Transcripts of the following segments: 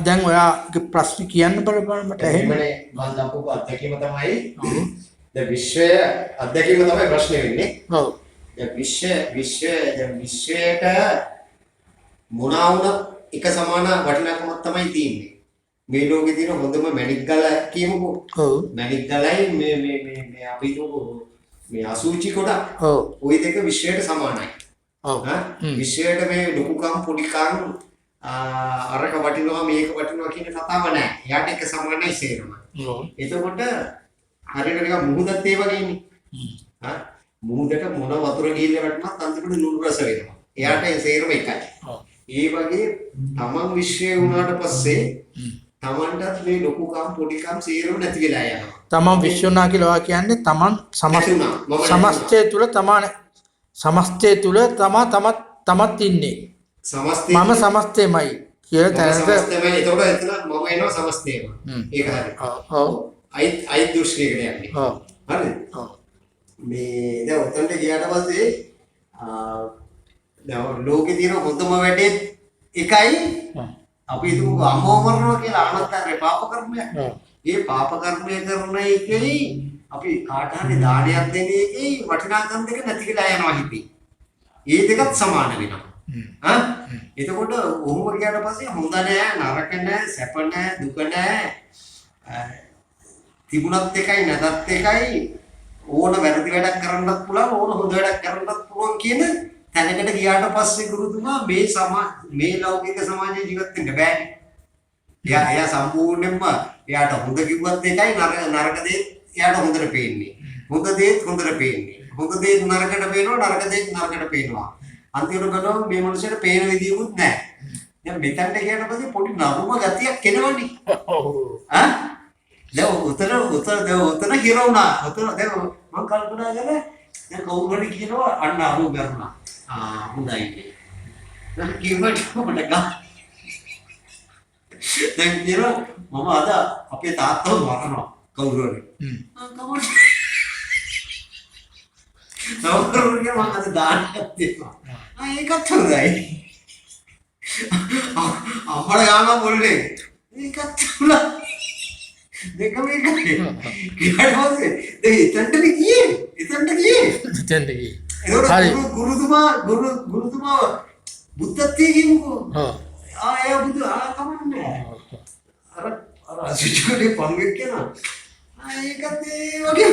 දැන් ඔයාගේ ප්‍රශ්න කියන්න බලන්න මට ඇහෙන්නේ. මම දක්වපු අත්දැකීම තමයි දැන් විශ්වය අත්දැකීම තමයි ප්‍රශ්නේ වෙන්නේ. ඔව්. දැන් විශ්වයට මොනවා වුණත් එක සමාන වටිනාකමක් තමයි තියෙන්නේ. මේ ලෝකේ තියෙන හොඳම මැණික් ගල කියමුකෝ. ඔව්. මැණික් ගලයි මේ අපි හිතමු මේ අසුචි කොට. ඔව්. ওই දෙක විශ්වයට සමානයි. ඔව්. විශ්වයට මේ ලොකුකම් පොඩිකම් අරක වටිනවා මේක වටිනවා කියන කතාව නෑ. එයාට එක සමානයි සේරම. ඔව්. එතකොට හරියට නිකන් මුහුදත් ඒ වගේනේ. මුහුදට මොන වතුර ගිහිල්ලා වැටුණත් අන්තිමට ලුණු රස වෙනවා. එයාට ඒ සේරම එකයි. ඔව්. ඒ වගේ තමන් විශ්වය වුණාට පස්සේ තමන්ටත් මේ ලොකුකම් පොඩිකම් සේරම නැති වෙලා යනවා. තමන් විශ්වනා කියලා ඔයා කියන්නේ තමන් සමස්තය තුල තමත් ඉන්නේ. සමස්තය මම සමස්තයමයි කියලා තැනට සමස්තයමයි. එතකොට එතන මම එනවා සමස්තයම. ඒක හරි. ඔව්. අයිත් දෘෂ්ටියකට යන්නේ. ඔව්. හරිද? ඔව්. මේ දැන් උතන්ට ගියාට පස්සේ දැන් ලෝකේ තියෙන හොඳම වැඩේ එකයි අපි හිතමු අම්මෝ මරනවා කියලා අනන්තරේ පාප කර්මයක්. ඒ පාප කර්මය කරන එකේ අපි කාට හරි දානයක් දෙන එකේ වටිනාකම් දෙක නැති කියලා යනවා හිතේ. ඒ දෙකත් සමාන වෙනවා. එතකොට ඔහොම ගියාට පස්සේ හොඳ නෑ නරක නෑ සැප නෑ දුක නෑ තිබුණත් එකයි නැතත් එකයි ඕන වැරදි වැඩක් කරන්නත් පුළුවන් ඕන හොඳ වැඩක් කරන්නත් පුළුවන් කියන තැනකට ගියාට පස්සේ ගුරුතුමා මේ ලෞකික සමාජයේ ජීවත් වෙන්න බෑනේ. එයා සම්පූර්ණයෙන්ම එයාට හොඳ කිව්වත් එකයි නරක දේ එයාට හොඳට පේන්නේ. හොඳ දේත් හොඳට පේන්නේ. හොඳ දේ නරකට පේනවා නරක දේ නරකට පේනවා. අන්තිමට බලනවා මේ මිනිස්සුන්ට පේන විදියකුත් නැහැ. දැන් මෙතනට කියන පස්සේ පොඩි නරුම ගතියක් එනවනේ. ඔව්. දැන් උතන හිරුණා. උතන දැන් මම කල්පනා කරලා දැන් කවුරු හරි කියනවා අන්න අරු ගන්නවා. හොඳයි කියලා. දැන් කිව්වට මට ගා. දැන් කියනවා මම අද අපේ තාත්තව මරනවා කවුරු හරි. කවුරු නවකරුගේ මම අද දාන්නත් දෙනවා. ඒකත් හොඳයි. අම්මලා ගානවා පොල්ලේ. ඒකත් හොඳයි. දෙකම එකයි. ඊට පස්සේ එතනට ගියේ. හරි. ගුරුතුමා බුද්ධත්වයේ කියමුකෝ. එයා බුදු කමන්නේ. අර අසුචිකේ පංගෙක් කියනවා. ඒකත් ඒ වගේ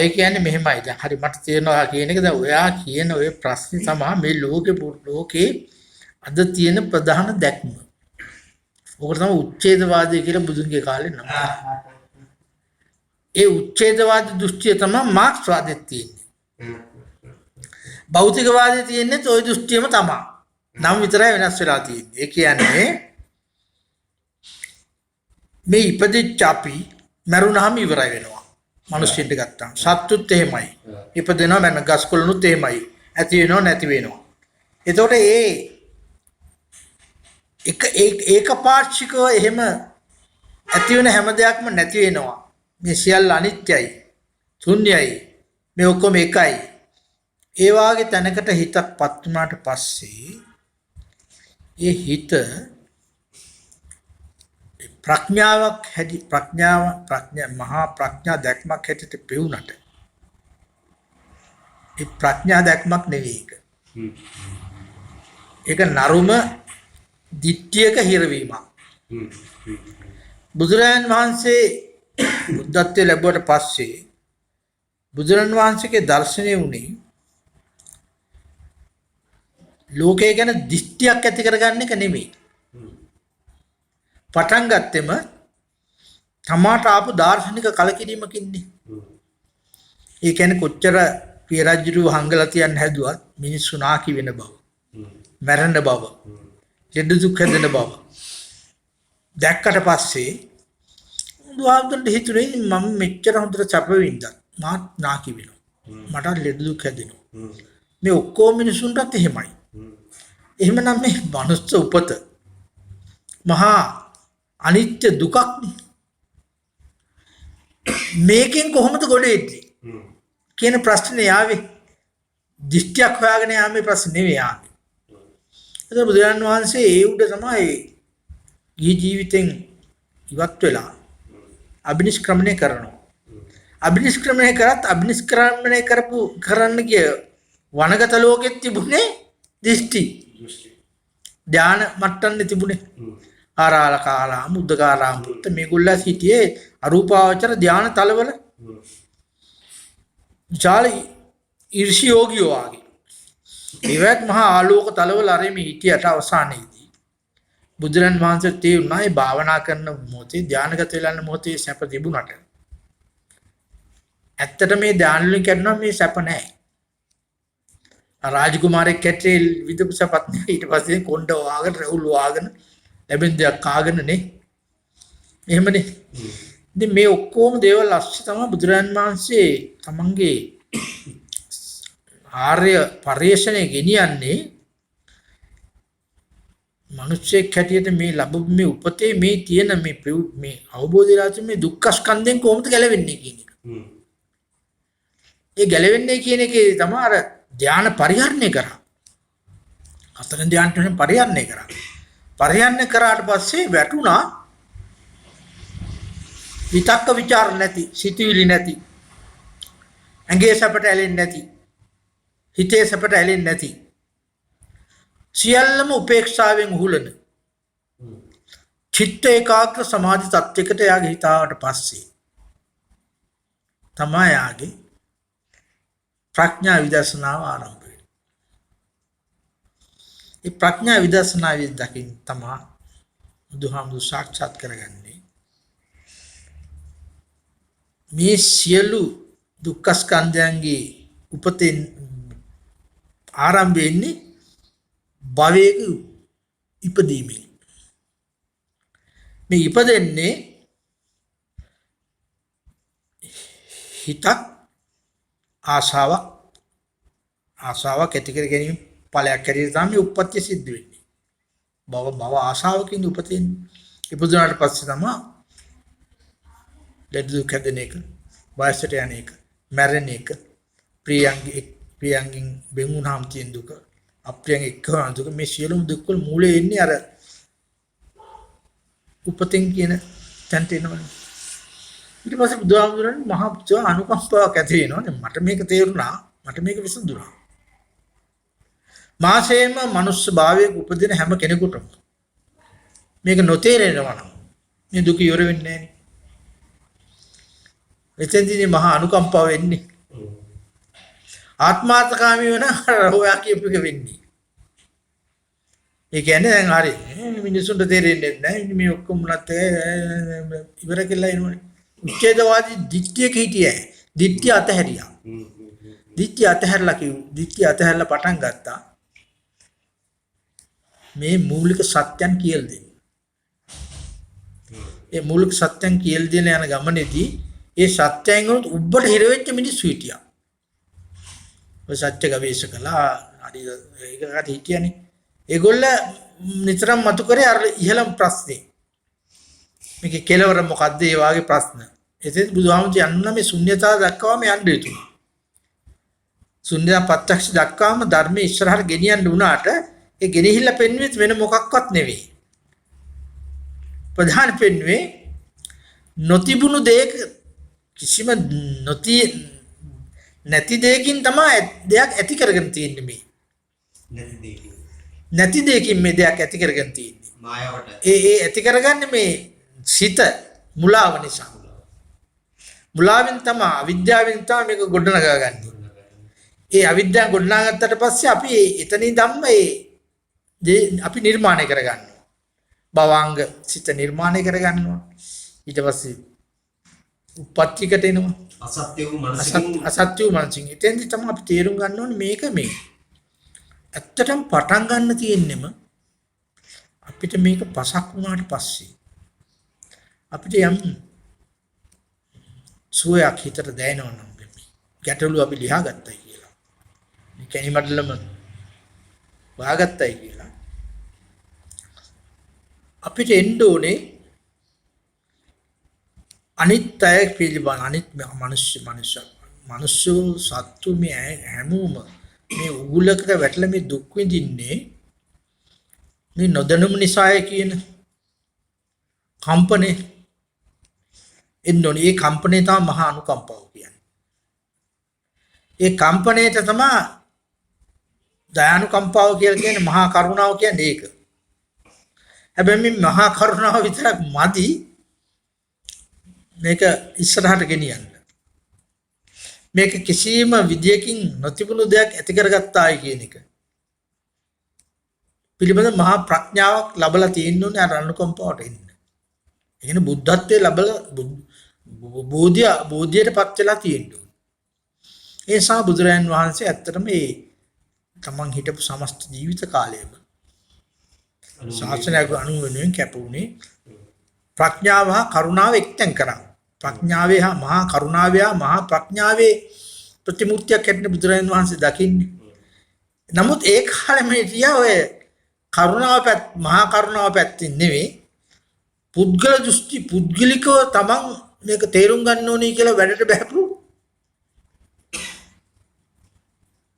ඒ කියන්නේ මෙහෙමයි. දැන් හරි මට තේරෙනවා කියන එක. දැන් ඔයා කියන ඔය ප්‍රශ්නේ තමයි මේ ලෝකේ අද තියෙන ප්‍රධාන දැක්ම. ඕකට තමයි උච්ඡේදවාදී කියලා බුදුන්ගේ කාලේ නම. ඒ උච්ඡේදවාදී දෘෂ්ටිය තමයි මාක්ස්වාදයේ තියෙන්නේ. භෞතිකවාදයේ තියෙන්නේ ওই දෘෂ්ටියම තමයි. නම් විතරයි වෙනස් වෙලා තියෙන්නේ. ඒ කියන්නේ මේ ඉපදිච්ච අපි මරුණාම ඉවරයි වෙනවා. මිනිස්සුන්ට ගත්තාම සත්තුත් එහෙමයි. ඉපදෙනවා මම ගස්කොළනුත් එහෙමයි. ඇති වෙනව නැති වෙනවා. එතකොට ඒක පාර්ශ්විකව එහෙම ඇති වෙන හැම දෙයක්ම නැති වෙනවා. මේ සියල්ල අනිත්‍යයි. ශුන්‍යයි. මේ ඔක්කොම එකයි. ඒ වාගේ තැනකට හිතක්පත් වුණාට පස්සේ ඒ හිත මහා ප්‍රඥා දැක්මක් හැටියට පෙවුනට ඒ ප්‍රඥා දැක්මක් නෙවෙයි ඒක. ඒක නරුම දිට්ඨියක හිරවීමක්. බුදුරජාණන් වහන්සේ බුද්ධත්වයේ ලැබුවට පස්සේ බුදුරජාණන් වහන්සේගේ දර්ශනය වුණේ ලෝකය ගැන දිට්ඨියක් ඇති කරගන්න එක නෙමෙයි. පටන් ගත්තෙම තමාට ආපු දාර්ශනික කලකිරීමකින්නේ. ඒ කියන්නේ කොච්චර පිය රජු හංගලා තියන්න හැදුවත් මිනිස්සු නාකි වෙන බව, මැරෙන බව, ලෙඩ දුක් හැදෙන බව දැක්කට පස්සේ බුදුහාමුදුරන්ට හිතුනේ මම මෙච්චර හොඳට සැප වින්දා මාත් නාකි වෙනවා. මට ලෙඩ දුක් හැදෙනවා. මේ ඔක්කොම මිනිසුන්ටත් එහෙමයි. එහෙමනම් මේ මනුස්ස උපත මහා අනිත්‍ය දුකක් නේ. මේකෙන් කොහොමද ගොඩ එන්නේ කියන ප්‍රශ්නේ ආවේ. දිෂ්ටියක් හොයාගෙන යාමේ ප්‍රශ්නේ නෙවෙයි ආවේ. ඒක බුදුරජාණන් වහන්සේ ඒ උඩ තමයි ගිහි ජීවිතෙන් ඉවත් වෙලා අබිනිෂ්ක්‍රමණය කරනවා. අබිනිෂ්ක්‍රමණය කරත් අබිනිෂ්ක්‍රමණය කරන්න ගිය වනගත ලෝකෙත් තිබුණේ දිෂ්ටි. ධාන මට්ටම්නේ තිබුණේ. ආරාල කාලා මුද්දකාරාම පුත්ත මේගොල්ලෝ හිටියේ අරූපාවචර ධාන තලවල. විශාල ඊර්ෂි යෝගියෝ ආගේ. ඒවත් මහා ආලෝක තලවල අරෙමි හිටියට අවසානයේදී බුදුරන් වහන්සේ තේරුණා මේ භාවනා කරන මොහොතේ ධානගත වෙලා යන මොහොතේ සැප තිබුණාට ඇත්තට මේ ධාන වලින් කරනවා මේ සැප නැහැ. රාජකුමාරයෙක් කැටේ විදපු සපත් නේ. ඊට පස්සේ කොණ්ඩ වාගෙන රැවුල් වාගෙන ලැබෙන දෙයක් කාගෙන නේ. එහෙමනේ. ඉතින් මේ ඔක්කොම දේවල් අස්සේ තමයි බුදුරන් වහන්සේ තමන්ගේ ආර්ය පරිශ්‍රණය ගෙනියන්නේ. මිනිස්සෙක් හැටියට මේ ලැබු මේ උපතේ මේ තියෙන මේ අවබෝධය රාජ්‍ය මේ දුක්ඛ ස්කන්ධෙන් කොහොමද ගැලවෙන්නේ කියන එක. ඒ ගැලවෙන්නේ කියන එකේ තමයි අර ධාන පරිහරණය කරා. හතර ධානට පරිහරණය කරා. පරිහරණය කරාට පස්සේ වැටුණා විතක්ක ਵਿਚාර නැති, සිතුවිලි නැති, ඇඟේ සැපට ඇලෙන්නේ නැති, හිතේ සැපට ඇලෙන්නේ නැති, සියල්ලම උපේක්ෂාවෙන් උහුලන චිත්ත ඒකාග්‍ර සමාධි තත්වයකට යාගේ හිතාවට පස්සේ තමයි යාගේ ප්‍රඥා විදර්ශනාව ආරම්භ වෙන්නේ. ඒ ප්‍රඥා විදර්ශනාවේ දකින් තමයි බුදුහාමුදුරු සාක්ෂාත් කරගන්නේ. මේ සියලු දුක්ඛ ස්කන්ධයන්ගේ උපතෙන් ආරම්භ වෙන්නේ භවයක ඉපදීමෙන්. මේ ඉපදෙන්නේ හිතක් ආශාවක් ඇති කර ගැනීම ඵලයක් හැටියට තමයි උප්පත්තිය සිද්ධ වෙන්නේ. භව ආශාවකින් උපතින් ඉපදුනාට පස්සේ තමයි ලෙඩ දුක් හැදෙන එක, වයසට යන එක, මැරෙන එක, ප්‍රියංගෙන් බෙමුණාම් තියෙන දුක, අප්‍රියං එක්කවන දුක, මේ සියලුම දුක් වල මූලයේ ඉන්නේ අර උපතින් කියන තැනට එනවනේ. ඊට පස්සේ බුදුහාමුදුරන් මහා පුදුම අනුකම්පාවක් ඇති වෙනවා. මට මේක තේරුණා, මට මේක විසඳුණා. මාසෙම මනුස්ස භාවයක උපදින හැම කෙනෙකුටම මේක නොතේරෙනවා නම් මේ දුක ඉවර වෙන්නේ නැහැ. එතෙන්දී මහා අනුකම්පාව වෙන්නේ. ආත්මාර්ථකාමී වෙන හොයා කියපු එක වෙන්නේ. ඒ කියන්නේ දැන් හරි මිනිසුන්ට තේරෙන්නේ නැහැ. මේ ඔක්කොම මුලත් ඉවර කියලා එනවනේ. උච්ඡේදවාදී දිට්ඨියක හිටියේ. දිට්ඨිය අතහැරියා. දිට්ඨිය අතහැරලා පටන් ගත්තා. මේ මූලික සත්‍යයන් කියලා දෙන්න. ඒ මූලික සත්‍යයන් කියලා දෙන යන ගමනේදී ඒ සත්‍යයන් වලට උබ්බට හිර වෙච්ච මිනිස්සු හිටියා. ඔය සත්‍ය ගවේෂකලා හරි ඒකට හිටියනේ. ඒගොල්ල නිතරම මතු කරේ අර ඉහළම ප්‍රශ්නේ. මේකේ කෙලවර මොකද්ද? ඒ වාගේ ප්‍රශ්න. එතෙත් බුදුහාමුදුරු යන්න මේ ශුන්‍යතාව දක්වාම යන්න යුතුයි. ශුන්‍යතා ප්‍රත්‍යක්ෂ දක්වාම ධර්මයේ ඉස්සරහට ගෙනියන්න උනාට ඒ ගෙනහිල්ල පෙන්වෙත් වෙන මොකක්වත් නෙවෙයි. ප්‍රධාන පෙන්වේ නොතිබුණු දෙයක කිසිම නැති දෙයකින් තමයි දෙයක් ඇති කරගෙන තියෙන්නේ මේ. නැති දෙයකින් මේ දෙයක් ඇති කරගෙන තියෙන්නේ. මායාවට. ඒ ඇති කරගන්නේ මේ සිත මුලාව නිසා. මුලාවෙන් තමයි අවිද්‍යාවෙන් තමයි මේක ගොඩනගා ගන්න. ඒ අවිද්‍යාව ගොඩනගාගත්තට පස්සේ අපි එතනින් ධම්ම අපි නිර්මාණය කරගන්නවා. භවංග සිත නිර්මාණය කරගන්නවා. ඊට පස්සේ උපත්තිකට එනවා. අසත්‍ය වූ මනසකින් අසත්‍ය වූ මනසින්. එතෙන්දි තමයි අපි තේරුම් ගන්න ඕනේ මේක මේ. ඇත්තටම පටන් ගන්න තියෙන්නෙම අපිට මේක පසක් වුණාට පස්සේ අපිට යම් සුවයක් හිතට දැනෙනවා නම් ගැටලු අපි ලියා ගත්තයි කියලා. මේ කැණි මඩලම වාගත්තයි කියලා. අපිට එන්න ඕනේ අනිත් අය පිළිබඳ අනිත් මිනිස්සු සත්තු මේ හැමෝම මේ උගුලකට වැටලා මේ දුක් විඳින්නේ මේ නොදැනුම නිසාය කියන කම්පනේ එන්න ඕනේ. ඒ කම්පනේ තමයි මහා අනුකම්පාව කියන්නේ. ඒ කම්පණයට තමයි දයානුකම්පාව කියලා කියන්නේ, මහා කරුණාව කියන්නේ ඒක. හැබැයි මේ මහා කරුණාව විතරක් මදි මේක ඉස්සරහට ගෙනියන්න. මේක කිසියම් විදියකින් නොතිබුණු දෙයක් ඇති කරගත්තායි කියන එක පිළිබඳ මහා ප්‍රඥාවක් ලැබලා තියෙන්න ඕනේ අර අනුකම්පාවට එන්න. ඒ කියන්නේ බුද්ධත්වයේ ලැබලා බෝධියටපත් වෙලා තියෙන්න ඕනේ. ඒ නිසා බුදුරජාන් වහන්සේ ඇත්තටම මේ තමන් හිටපු සමස්ත ජීවිත කාලයම ශාසනයක අනුවෙනුවෙන් කැපුණේ ප්‍රඥාව හා කරුණාව එක්තෙන් කරා. ප්‍රඥාවේ හා මහා කරුණාවේ හා මහා ප්‍රඥාවේ ප්‍රතිමූර්තියක් හැටියට බුදුරජාණන් වහන්සේ දකින්නේ. නමුත් ඒ කාලෙම හිටියා ඔය කරුණාව මහා කරුණාව පැත්තෙන් නෙවෙයි, පුද්ගල දෘෂ්ටි පුද්ගලිකව තමන් මේක තේරුම් ගන්න ඕනේ කියලා වැඩට බහැපු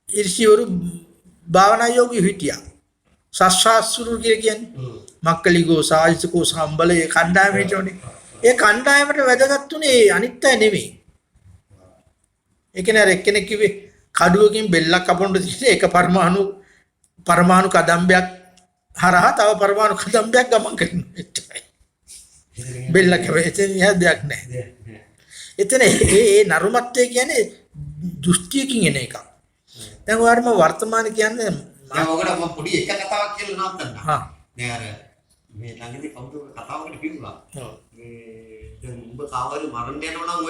ඉර්ෂිවරු භාවනා යෝගී හිටියා. සස්සාසුරු කියන්නේ මක්කලිගෝ සායිසකෝ සම්බලේ කණ්ඩායම හිටියෝනේ. ඒ කණ්ඩායමට වැදගත් උනේ අනිත් අය නෙවෙයි. ඒ කියන්නේ අර එක්කෙනෙක් කිව්වේ කඩුවකින් බෙල්ලක් කපන්න තියෙන එක පරමාණු කදම්බයක් හරහා තව පරමාණු කදම්බයක් ගමන් කරනවා. බෙල්ල කැවෙන්නේ දෙයක් නැහැ. එතන ඒ නරුමත්වය කියන්නේ දෘෂ්ටියකින් එන එකක්. දැන් ඔයාලම වර්තමාන කියන්නේ දැන් ඔකට මම පොඩි එක කතාවක් කියලා නවත්තන්න. හා දැන් අර මේ ළඟදී කවුරු කතාවකට කිව්වා. මේ දැන් උඹ කාවරි මරන්න යනවා නම්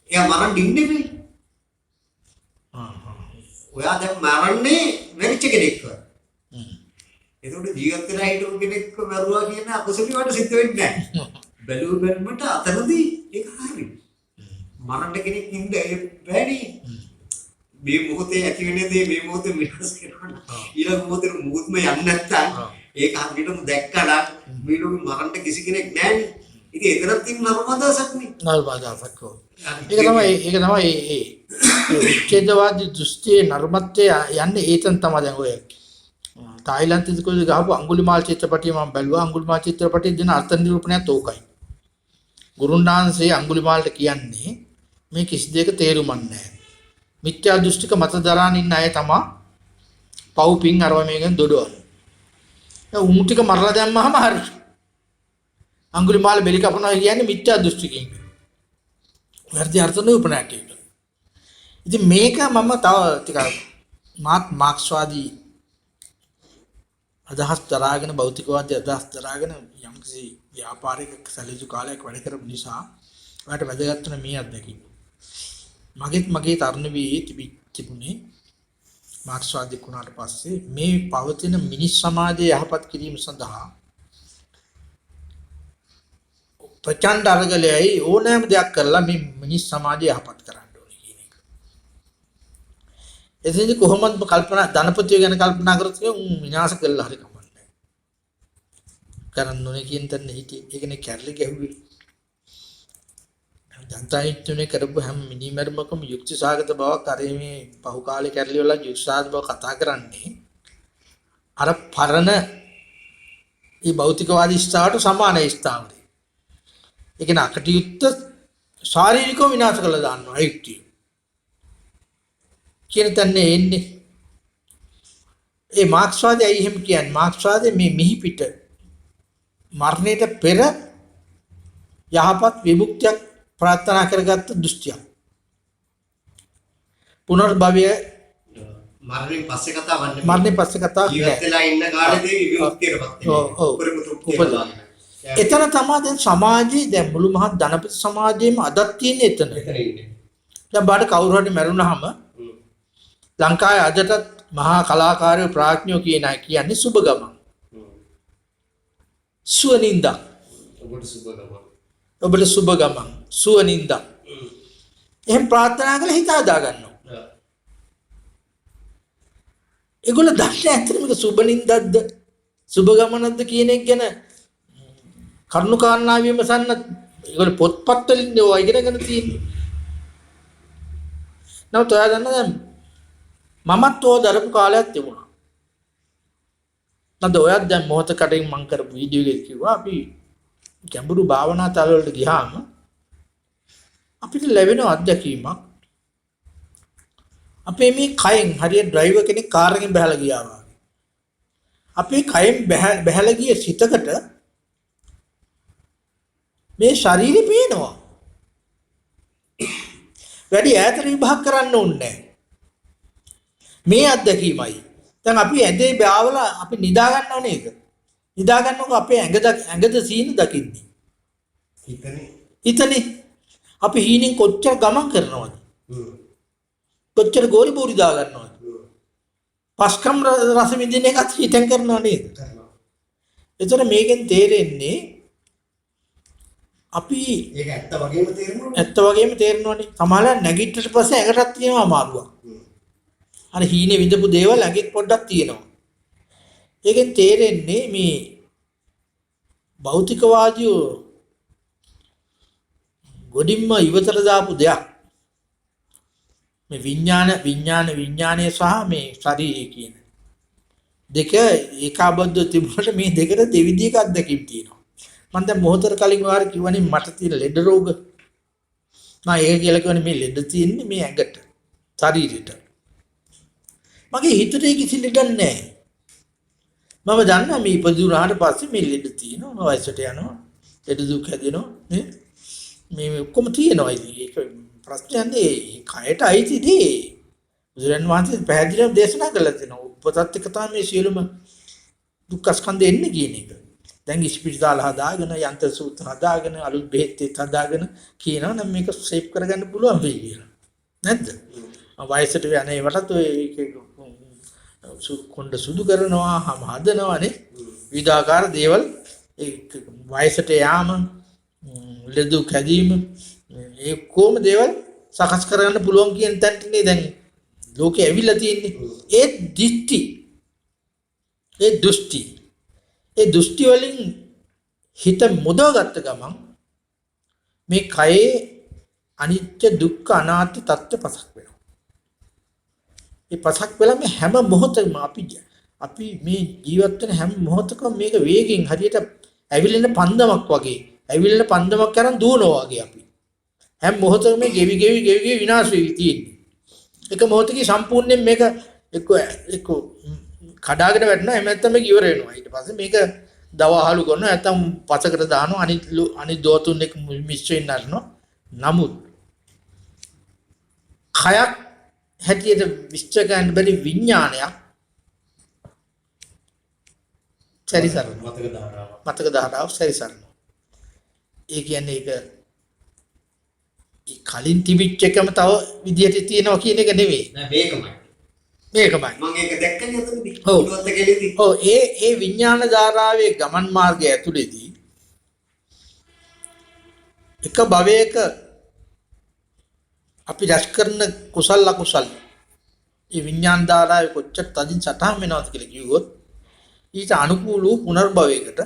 එයා මරන්න ඉන්නේ මේ. ඔයා දැන් මරන්නේ වෙච්ච කෙනෙක්ව. ඒකට ජීවත් වෙලා හිටපු කෙනෙක්ව මරුවා කියන අකුසලිය වලට සිද්ධ වෙන්නේ නැහැ. බැලුව බැලමට අතනදී ඒක හරි. මරන්න කෙනෙක් ඉන්නේ බෑනේ. මේ මොහොතේ ඇති වෙන දේ මේ මොහොතේ විනාශ කරනවා. ඊළඟ මොහොතේ මුහුත්ම යන්නේ නැත්තම් ඒක හරියටම දැක්කලා මේ ලෝකෙ මරන්න කිසි කෙනෙක් නැහැනේ. ඉතින් එතරම් තින් නර්මදාසක් නේ. නර්මදාසක්. ඒක තමයි ඒ උච්ඡේදවාදී දෘෂ්ටියේ නර්මත්වය යන්නේ ඒතන තමයි. දැන් ඔය තායිලන්තයේ කොහේ ගහපු අඟුලිමාල් චිත්‍රපටිය මම බැලුවා. අඟුලිමාල් චිත්‍රපටියේ දෙන අර්ථ නිරූපණයත් ඕකයි. ගුරුන්නාන්සේ අඟුලිමාල්ට කියන්නේ මේ කිසි දෙයක තේරුමක් නැහැ. මිත්‍යා දෘෂ්ටික මත දරාන ඉන්න අය තමයි පව් පිං අරව මේකෙන් දොඩවන්නේ. ඒ උන් ටික මරලා දැම්මම හරි. අඟුලිමාල බෙලි කපනවා කියන්නේ මිත්‍යා දෘෂ්ටිකයින්. වැඩි අර්ථ නිරූපණයක් ඒක. ඉතින් මේක මම තව ටිකක් මාක්ස්වාදී අදහස් දරාගෙන භෞතිකවාදී අදහස් දරාගෙන යම්කිසි ව්‍යාපාරික සැලසු කාලයක් වැඩ කරපු නිසා ඔයාලට වැදගත් වෙන මේ අත්දැකීම. මගේ තරුණ වියේ තිබුණේ මාක්ස්වාදී වුණාට පස්සේ මේ පවතින මිනිස් සමාජය යහපත් කිරීම සඳහා ප්‍රචණ්ඩ අරගලයි ඕනෑම දෙයක් කරලා මේ මිනිස් සමාජය යහපත් කරන්න ඕනේ කියන එක. එතෙන්දි කොහොමද කල්පනා ධනපතිය ගැන කල්පනා කරත් විනාශ කළා හරි කමන්නේ. කරන්න ඕනේ කියන තැන හිටියේ. ඒකනේ කැරලි ගැහුවේ. ජනතායුතුනේ කරපු හැම මිනිමර්මකම යුක්ති සාගත බවක් අර මේ පහු කාලේ කැරලි වල යුක්ති සාගත බව කතා කරන්නේ අර පරණ ඒ භෞතිකවාදී ස්ථාවරට සමාන ස්ථාවරයි. ඒ කියන්නේ අකටයුත්ත ශාරීරිකව විනාශ කළා දාන්නවා යුක්තිය. කියන තැන්නේ එන්නේ. ඒ මාක්ස්වාදී අය එහෙම කියන්නේ මාක්ස්වාදී මේ මිහිපිට මරණයට පෙර යහපත් විමුක්තියක් ප්‍රාර්ථනා කරගත්ත දෘෂ්ටියක්. පුනර්භවය මරණයෙන් පස්සේ කතාවක් නෙමෙයි. මරණයෙන් පස්සේ කතාවක් නෑ. ජීවත් වෙලා ඉන්න කාලේදී විමුක්තියටපත් වෙනවා. එතන තමයි දැන් සමාජයේ දැන් මුළු මහත් ධනපති සමාජයේම අදත් තියෙන්නේ එතන. දැන් බාට කවුරු හරි මැරුණාම ලංකාවේ අදටත් මහා කලාකාරයෝ ප්‍රඥයෝ කියන අය කියන්නේ සුබ ගමන්. සුවනින්දා. ඔබට සුබ ගමන් සුවනින්දා. එහෙන් ප්‍රාර්ථනා කරලා හිත හදා ගන්නවා. ඒගොල්ලෝ දන්නේ ඇත්තටම සුබ නින්දක්ද සුබ ගමනක්ද කියන එක ගැන කරුණු කාරණා විමසන්න ඒගොල්ලෝ පොත්පත් වලින් ඒවා ඉගෙනගෙන තියෙන්නේ. නමුත් ඔයා දන්නවද මමත් ඕ දරපු කාලයක් තිබුණා. නැද ඔයත් දැන් මොහොතකට මම කරපු වීඩියෝ එකේ කිව්වා අපි ගැඹුරු භාවනා තල වලට ගියාම අපිට ලැබෙන අත්දැකීමක් අපේ මේ කයෙන් හරියට ඩ්‍රයිවර් කෙනෙක් කාර් එකෙන් බහලා ගියා වගේ. අපේ කයෙන් බහලා ගිය සිතකට මේ ශරීරය පේනවා. වැඩි ඈතට විභාග කරන්න ඕනේ නැහැ. මේ අත්දැකීමයි. දැන් අපි ඇඳේ බාවලා අපි නිදා ගන්නව නේද? නිදා ගන්නකොට අපේ ඇඟද සීන දකින්නේ. හිතනේ. අපි හීනෙන් කොච්චර ගමන් කරනවද? කොච්චර ගෝලි බෝරි දා ගන්නවද? පස්කම් රස විඳින එකත් හිතෙන් කරනව නේද? එතන මේකෙන් තේරෙන්නේ අපි ඒක ඇත්ත වගේම තේරෙනවා. ඇත්ත වගේම තේරෙනවනේ. සමහරවල් නැගිටිට පස්සේ ඇඟටත් තියෙනවා අමාරුවක්. අර හීනේ විඳපු දේවල් ඇඟෙත් පොඩ්ඩක් තියෙනවා. ඒකෙන් තේරෙන්නේ මේ භෞතිකවාදියෝ ගොඩින්ම ඉවතට දාපු දෙයක්. මේ විඥානය සහ මේ ශරීරය කියන දෙක ඒකාබද්ධ තිබුණාට මේ දෙකට දෙවිදියක අත්දැකීම් තියෙනවා. මම දැන් මොහොතකට කලින් වාර කිව්වනේ මට තියෙන ලෙඩ රෝග. මම ඒක කියලා කියන්නේ මේ ලෙඩ තියෙන්නේ මේ ඇඟට, ශරීරෙට. මගේ හිතේ කිසි ලෙඩක් නැහැ. මම දන්නවා මේ ඉපදුනාට පස්සේ මේ ලෙඩ තියෙනවා, මම වයසට යනවා, ලෙඩ දුක් හැදෙනවා නේ. මේ ඔක්කොම තියෙනවා. ඒක ප්‍රශ්නයක් නෙවෙයි. කයට අයිති දේ. බුදුරන් වහන්සේ පැහැදිලිව දේශනා කළා තියෙනවා. උපතත් එක තමයි මේ සියලුම දුක්ඛ ස්කන්ධ එන්නේ කියන එක. දැන් ඉස්පිරිතාල හදාගෙන යන්ත්‍ර සූත්‍ර හදාගෙන අලුත් බෙහෙත් හදාගෙන කියනවා නම් මේක සේව් කරගන්න පුළුවන් වෙයි කියලා. නැද්ද? වයසට යන ඒවටත් ඔය කොණ්ඩ සුදු කරනවා, හැම හදනවානේ. විවිධාකාර දේවල් ඒ වයසට යාම, ලෙඩ කැදීම ඒ කොහොම දේවල් සකස් කරගන්න පුළුවන් කියන තැනටනේ දැන් ලෝකෙ ඇවිල්ලා තියෙන්නේ. ඒ දෘෂ්ටි වලින් හිත මුදවගත්ත ගමන් මේ කයේ අනිත්‍ය දුක්ඛ අනාත්ම තත්ත්ව පසක් වෙනවා. ඒ පසක් වෙලා මේ හැම මොහොතකම අපි මේ ජීවත් වෙන හැම මොහොතකම මේක වේගෙන් හරියට ඇවිලෙන පන්දමක් වගේ, ඇවිලෙන පන්දමක් කරන් දුවනවා වගේ අපි හැම මොහොතකම මේ ගෙවි විනාශ වෙවි තියෙන්නේ. එක මොහොතකින් සම්පූර්ණයෙන් මේක එක්ක කඩාගෙන වැටෙනවා. එහෙම නැත්නම් මේක ඉවර වෙනවා. ඊට පස්සේ මේක දවහලු කරනවා, නැත්නම් පසකට දානවා, අනිත් දෝතුන් එක මිශ්‍ර වෙන්න හදනවා. නමුත් කයක් හැටියට විශ්ච ගන්න බැරි විඥානයක් සැරිසරන මතක ධාරාව සැරිසරන. ඒ කියන්නේ ඒක කලින් තිබිච්ච එකම තව විදියට තියෙනවා කියන එක නෙවෙයි. නෑ මේකමයි. මම ඒක දැක්කනේ අතනදී. ඉවත් එකේදී. ඔව් ඒ විඥාන ධාරාවේ ගමන් මාර්ගය ඇතුළේදී එක භවයක අපි රැස් කරන කුසල අකුසල ඒ විඥාන ධාරාවේ කොච්චර තදින් සටහන් වෙනවද කියලා කිව්වොත් ඊට අනුකූල වූ පුනර්භවයකට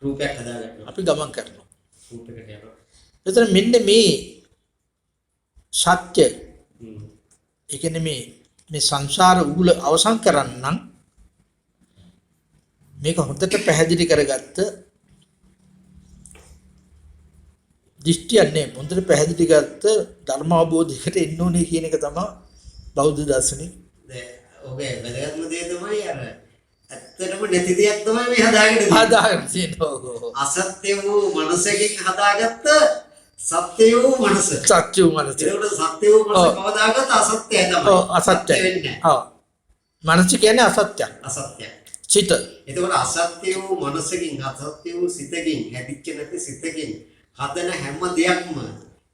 රූපයක් හදාගන්නවා. අපි ගමන් කරනවා. රූපයකට යනවා. එතන මෙන්න මේ සත්‍ය ඒ කියන්නේ මේ සංසාර උගුල අවසන් කරන්න නම් මේක හොඳට පැහැදිලි කරගත්ත දෘෂ්ටියක් නේ. හොඳට පැහැදිලි ගත්ත ධර්ම අවබෝධයකට එන්න ඕනේ කියන එක තමයි බෞද්ධ දර්ශනේ. ඔබේ වැදගත්ම දේ තමයි අර ඇත්තටම නැති දෙයක් තමයි මේ හදාගෙන තියෙන්නේ. අසත්‍ය වූ මනසකින් හදාගත්ත සත්‍ය වූ මනස. සත්‍ය වූ මනස. ඒකට සත්‍ය වූ මනස කවදාකවත් අසත්‍යයි තමයි. ඔව් අසත්‍යයි. ඔව්. මනස කියන්නේ අසත්‍යයක්. අසත්‍යයි. චිත. ඒකෝට අසත්‍ය වූ මනසකින් අසත්‍ය වූ සිතකින් හැදිච්ච නැති සිතකින් හදන හැම දෙයක්ම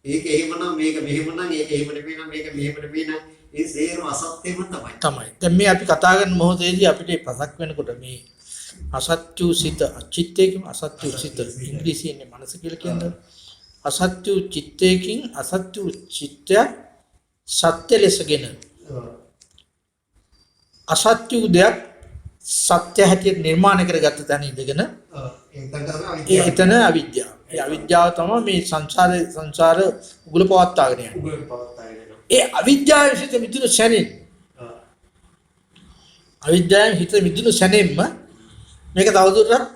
ඒක එහෙමනම් මේක මෙහෙමනම් ඒක එහෙම නෙමෙයි නම් මේක මෙහෙම නෙමෙයි නම් ඒ සේරම අසත්‍යෙම තමයි. දැන් මේ අපි කතා කරන මොහොතේදී අපිට පසක් වෙනකොට මේ අසත්‍ය සිත අචිත්තයෙන් අසත්‍ය සිත ඉංග්‍රීසියෙන් මනස කියලා කියන්නේ අසත්‍ය චිත්තයෙන් අසත්‍ය චිත්තය සත්‍ය ලෙසගෙන අසත්‍ය දෙයක් සත්‍ය හැටියට නිර්මාණය කරගත්ත තැන ඉඳගෙන එතන අවිද්‍යාව. ඒ අවිද්‍යාව තමයි මේ සංසාර උගුල පවත්වාගෙන යන්නේ. ඒ අවිද්‍යාව හිත මිදුණු සැනින් අවිද්‍යාවෙන් හිත මිදුණු සැනෙන්ම මේක තවදුරටත්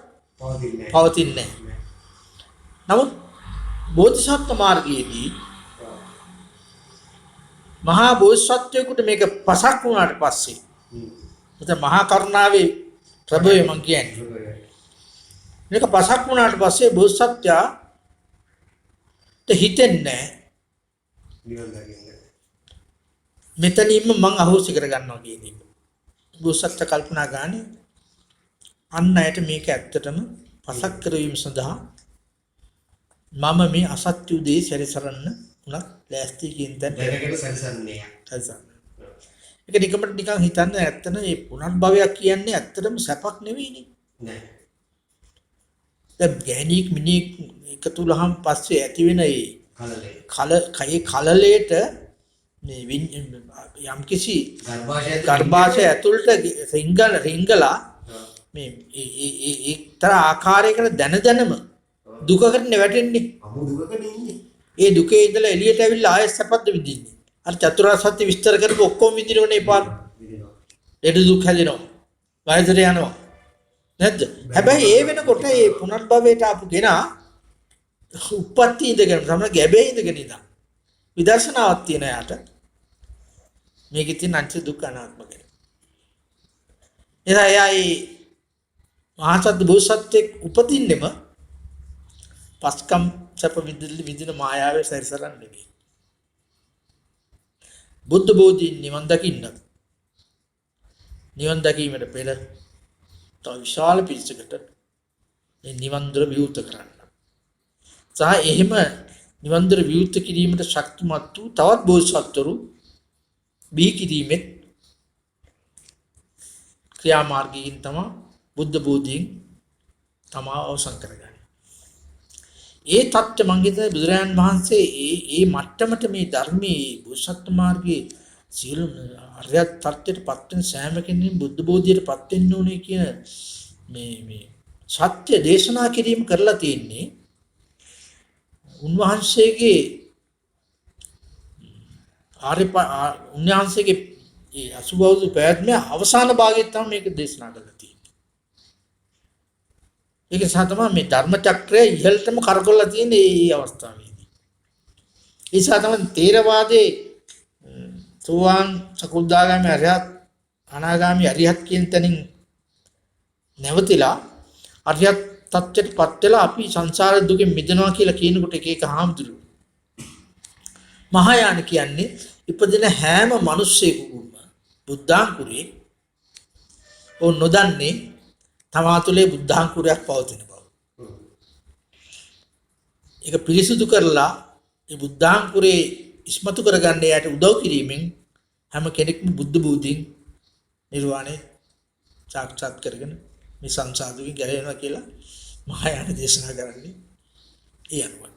පවතින්නේ පවතින්නේ නැහැ. නමුත් බෝධිසත්ව මාර්ගයේදී මහා බෝධිසත්වයෙකුට මේක පසක් වුණාට පස්සේ එතන මහා කරුණාවේ ප්‍රභවය මං කියන්නේ. මේක පසක් වුණාට පස්සේ බෝධිසත්වයාට හිතෙන්නේ නිවන් දකින්න. මෙතනින්ම මං අහෝසි කරගන්නවා කියන එක. බෝධිසත්ව කල්පනා ගානේ අන්න ඇයට මේක ඇත්තටම පසක් කරවීම සඳහා මම මේ අසත්‍ය උදේ සැරිසරන්න උනත් ලෑස්ති කියන තැන දැනකට සැරසන්නේ. සැරිසරන්න. ඒක නිකමට නිකන් හිතන්න ඇත්තන මේ පුනර්භවයක් කියන්නේ ඇත්තටම සැපක් නෙවෙයිනේ. නෑ. දැන් ගෑණියෙක් මිනිහෙක් එකතු වුණාම පස්සේ ඇති වෙන ඒ කලේ කලලයට මේ යම්කිසි ගර්භාෂය ඇතුළට රිංගලා මේ ඒ එක්තරා ආකාරයකට දැනම දුකකට වැටෙන්නේ. අමු දුකකනේ ඉන්නේ. ඒ දුකේ ඉඳලා එළියට ඇවිල්ලා ආයෙත් සැපත් විඳින්නේ. අර චතුරාර්ය සත්‍ය විස්තර කරපු ඔක්කොම විඳිනවනේ පාර. ලෙඩ දුක් හැදෙනවා. වයසට යනවා. නැද්ද? හැබැයි ඒ වෙනකොට මේ පුනර්භවයට ආපු කෙනා උප්පත්ති ඉඳගෙන තමයි ගැබේ ඉඳගෙන ඉඳන්. විදර්ශනාවක් තියෙන යාට මේකේ තියෙන අනිත්‍ය දුක්ඛ අනාත්ම ගැන. එයායි මහා සත්‍ය බෝසත්ත්වෙක් උපදින්නෙම පස්කම් සැප විඳින මායාවේ සැරිසරන්න නෙවෙයි. බුද්ධ බෝධීන් නිවන් දකින්න. නිවන් දැකීමට පෙර තව විශාල පිරිසකට මේ නිවන් දොර විවෘත කරන්න. සහ එහෙම නිවන් දොර විවෘත කිරීමට ශක්තිමත් වූ තවත් බෝසත්වරු බිහි කිරීමෙත් ක්‍රියාමාර්ගයෙන් තමයි බුද්ධ බෝධීන් තමා අවසන් කරගන්නේ. ඒ தත්ත්ව මං හිතන්නේ බුදුරජාන් වහන්සේ ඒ මට්ටමට මේ ධර්මයේ බෝසත් මාර්ගයේ සියලු අරියත් තත්ත්වයට පත් වෙන සෑම කෙනෙකුම බුද්ධ බෝධියට පත් වෙන්න ඕනේ කියන මේ සත්‍ය දේශනා කිරීම කරලා තියෙන්නේ උන්වහන්සේගේ උන්වහන්සේගේ ඒ 80 අවුරුදු පැවැත්මේ අවසාන භාගයේ තමයි මේක දේශනා කරලා තියෙන්නේ. ඒක නිසා තමයි මේ ධර්ම චක්‍රය ඉහළටම කරකවලා තියෙන්නේ මේ අවස්ථාවේදී. ඒ නිසා තමයි තේරවාදයේ සෝවාන් සකුල්දාගාමී අරිහත් අනාගාමී අරිහත් කියන තැනින් නැවතිලා අරිහත් තත්ත්වයට පත් වෙලා අපි සංසාර දුකෙන් මිදෙනවා කියලා කියනකොට එක එක හාමුදුරුවෝ මහායාන කියන්නේ ඉපදින හැම මිනිස්සෙකුම බුද්ධාංකුරේ ඕ නොදන්නේ තමා තුළේ බුද්ධාංකුරයක් පවතින බව. ඒක පිරිසුදු කරලා ඒ බුද්ධාංකුරේ ඉස්මතු කරගන්න යාට උදව් කිරීමෙන් හැම කෙනෙක්ම බුද්ධ බෝධීන් නිර්වාණය සාක්ෂාත් කරගෙන මේ සංසාර දුකින් ගැලවෙනවා කියලා මහායාන දේශනා කරන්නේ ඒ අනුව.